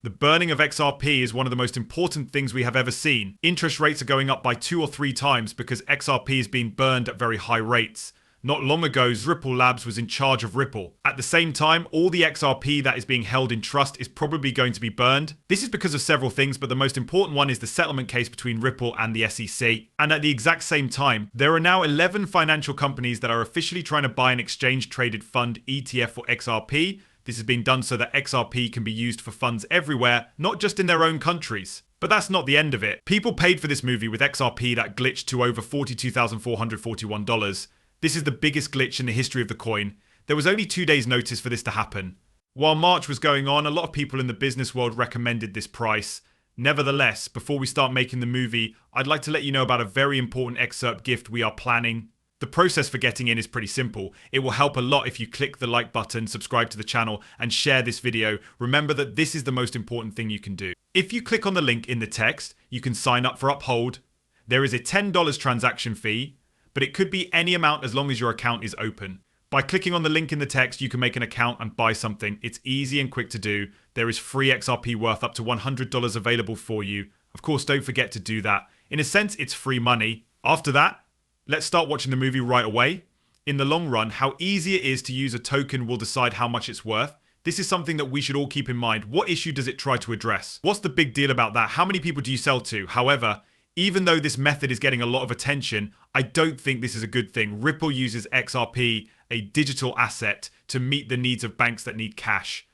The burning of XRP is one of the most important things we have ever seen. Interest rates are going up by 2 or 3 times because XRP is being burned at very high rates. Not long ago, Ripple Labs was in charge of Ripple. At the same time, all the XRP that is being held in trust is probably going to be burned. This is because of several things, but the most important one is the settlement case between Ripple and the SEC. And at the exact same time, there are now 11 financial companies that are officially trying to buy an exchange-traded fund ETF for XRP. This is being done so that XRP can be used for funds everywhere, not just in their own countries. But that's not the end of it. People paid for this movie with XRP that glitched to over $42,441. This is the biggest glitch in the history of the coin. There was only 2 days' notice for this to happen. While March was going on, a lot of people in the business world recommended this price. Nevertheless, before we start making the movie, I'd like to let you know about a very important excerpt gift we are planning. The process for getting in is pretty simple. It will help a lot if you click the like button, subscribe to the channel, and share this video. Remember that this is the most important thing you can do. If you click on the link in the text, you can sign up for Uphold. There is a $10 transaction fee, but it could be any amount as long as your account is open. By clicking on the link in the text, you can make an account and buy something. It's easy and quick to do. There is free XRP worth up to $100 available for you. Of course, don't forget to do that. In a sense, it's free money. After that, let's start watching the movie right away. In the long run, how easy it is to use a token will decide how much it's worth. This is something that we should all keep in mind. What issue does it try to address? What's the big deal about that? How many people do you sell to? However, even though this method is getting a lot of attention, I don't think this is a good thing. Ripple uses XRP, a digital asset, to meet the needs of banks that need cash.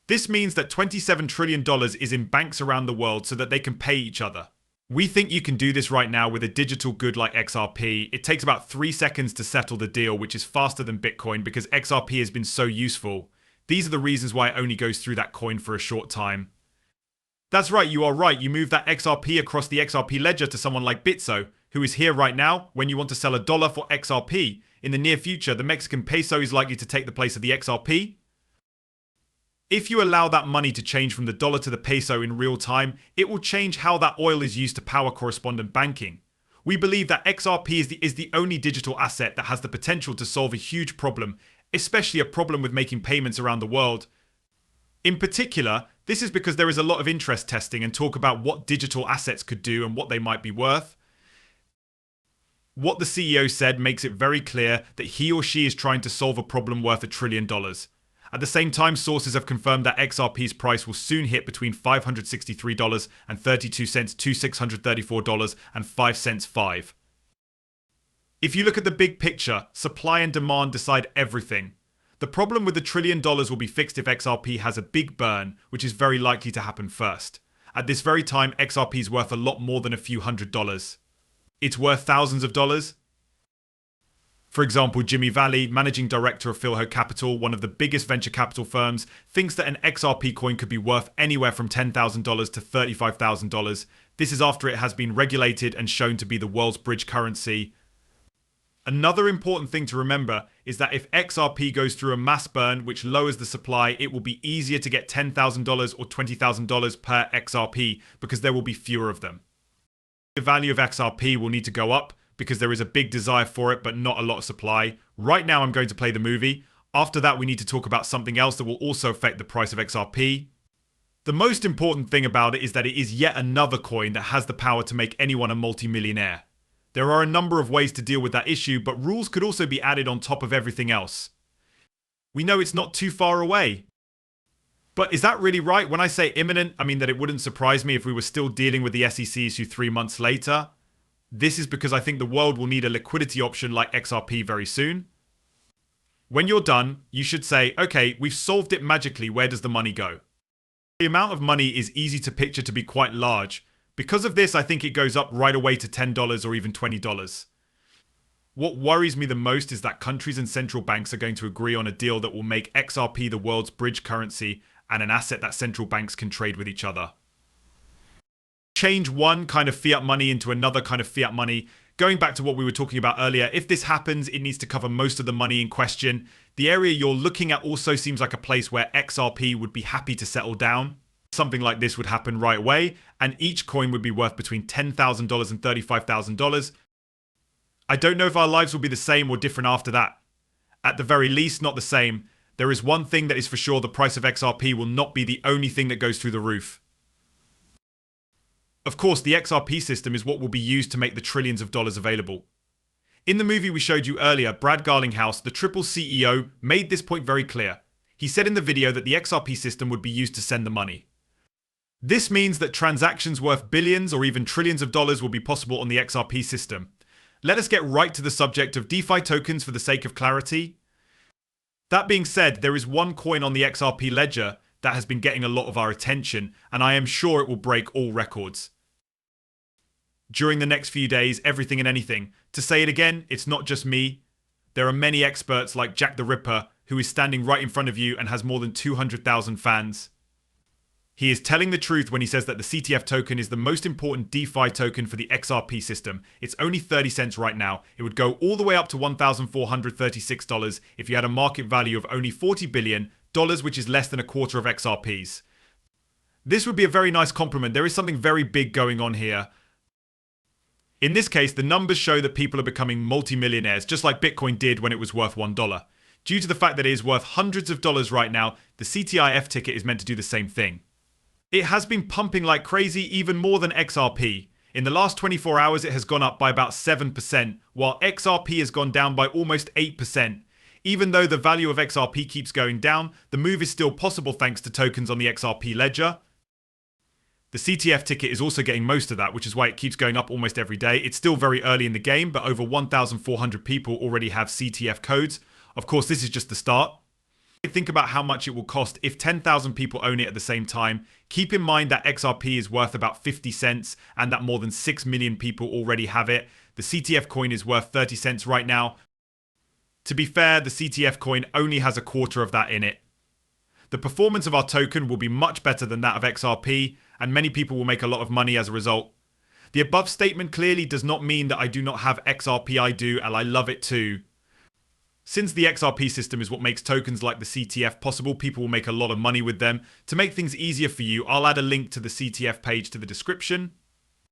This means that $27 trillion is in banks around the world so that they can pay each other. We think you can do this right now with a digital good like XRP. It takes about 3 seconds to settle the deal, which is faster than Bitcoin because XRP has been so useful. These are the reasons why it only goes through that coin for a short time. That's right, you are right. You move that XRP across the XRP ledger to someone like Bitso, who is here right now when you want to sell $1 for XRP. In the near future, the Mexican peso is likely to take the place of the XRP. If you allow that money to change from the dollar to the peso in real time, it will change how that oil is used to power correspondent banking. We believe that XRP is the only digital asset that has the potential to solve a huge problem, especially a problem with making payments around the world. In particular, this is because there is a lot of interest testing and talk about what digital assets could do and what they might be worth. What the CEO said makes it very clear that he or she is trying to solve a problem worth $1 trillion. At the same time, sources have confirmed that XRP's price will soon hit between $563.32 to $634.05. If you look at the big picture, supply and demand decide everything. The problem with the $1 trillion will be fixed if XRP has a big burn, which is very likely to happen first. At this very time, XRP is worth a lot more than a few $100s. It's worth thousands of dollars. For example, Jimmy Valley, managing director of Philho Capital, one of the biggest venture capital firms, thinks that an XRP coin could be worth anywhere from $10,000 to $35,000. This is after it has been regulated and shown to be the world's bridge currency. Another important thing to remember is that if XRP goes through a mass burn which lowers the supply, it will be easier to get $10,000 or $20,000 per XRP because there will be fewer of them. The value of XRP will need to go up because there is a big desire for it but not a lot of supply. Right now I'm going to play the movie. After that we need to talk about something else that will also affect the price of XRP. The most important thing about it is that it is yet another coin that has the power to make anyone a multi-millionaire. There are a number of ways to deal with that issue, but rules could also be added on top of everything else. We know it's not too far away. But is that really right? When I say imminent, I mean that it wouldn't surprise me if we were still dealing with the SEC issue 3 months later. This is because I think the world will need a liquidity option like XRP very soon. When you're done, you should say, okay, we've solved it magically, where does the money go? The amount of money is easy to picture to be quite large. Because of this, I think it goes up right away to $10 or even $20. What worries me the most is that countries and central banks are going to agree on a deal that will make XRP the world's bridge currency and an asset that central banks can trade with each other. Change one kind of fiat money into another kind of fiat money. Going back to what we were talking about earlier, if this happens, it needs to cover most of the money in question. The area you're looking at also seems like a place where XRP would be happy to settle down. Something like this would happen right away, and each coin would be worth between $10,000 and $35,000. I don't know if our lives will be the same or different after that. At the very least, not the same. There is one thing that is for sure: the price of XRP will not be the only thing that goes through the roof. Of course, the XRP system is what will be used to make the trillions of dollars available. In the movie we showed you earlier, Brad Garlinghouse, the Triple CEO, made this point very clear. He said in the video that the XRP system would be used to send the money. This means that transactions worth billions or even trillions of dollars will be possible on the XRP system. Let us get right to the subject of DeFi tokens for the sake of clarity. That being said, there is one coin on the XRP ledger that has been getting a lot of our attention, and I am sure it will break all records. During the next few days, everything and anything. To say it again, it's not just me. There are many experts like Jack the Ripper, who is standing right in front of you and has more than 200,000 fans. He is telling the truth when he says that the CTF token is the most important DeFi token for the XRP system. It's only 30 cents right now. It would go all the way up to $1,436 if you had a market value of only $40 billion, which is less than a quarter of XRP's. This would be a very nice compliment. There is something very big going on here. In this case, the numbers show that people are becoming multimillionaires, just like Bitcoin did when it was worth $1. Due to the fact that it is worth hundreds of dollars right now, the CTIF ticket is meant to do the same thing. It has been pumping like crazy, even more than XRP. In the last 24 hours, it has gone up by about 7%, while XRP has gone down by almost 8%. Even though the value of XRP keeps going down, the move is still possible thanks to tokens on the XRP ledger. The CTF ticket is also getting most of that, which is why it keeps going up almost every day. It's still very early in the game, but over 1,400 people already have CTF codes. Of course, this is just the start. Think about how much it will cost if 10,000 people own it at the same time. Keep in mind that XRP is worth about 50 cents and that more than 6 million people already have it. The CTF coin is worth 30 cents right now. To be fair, the CTF coin only has a quarter of that in it. The performance of our token will be much better than that of XRP, and many people will make a lot of money as a result. The above statement clearly does not mean that I do not have XRP. I do, and I love it too. Since the XRP system is what makes tokens like the CTF possible, people will make a lot of money with them. To make things easier for you, I'll add a link to the CTF page to the description.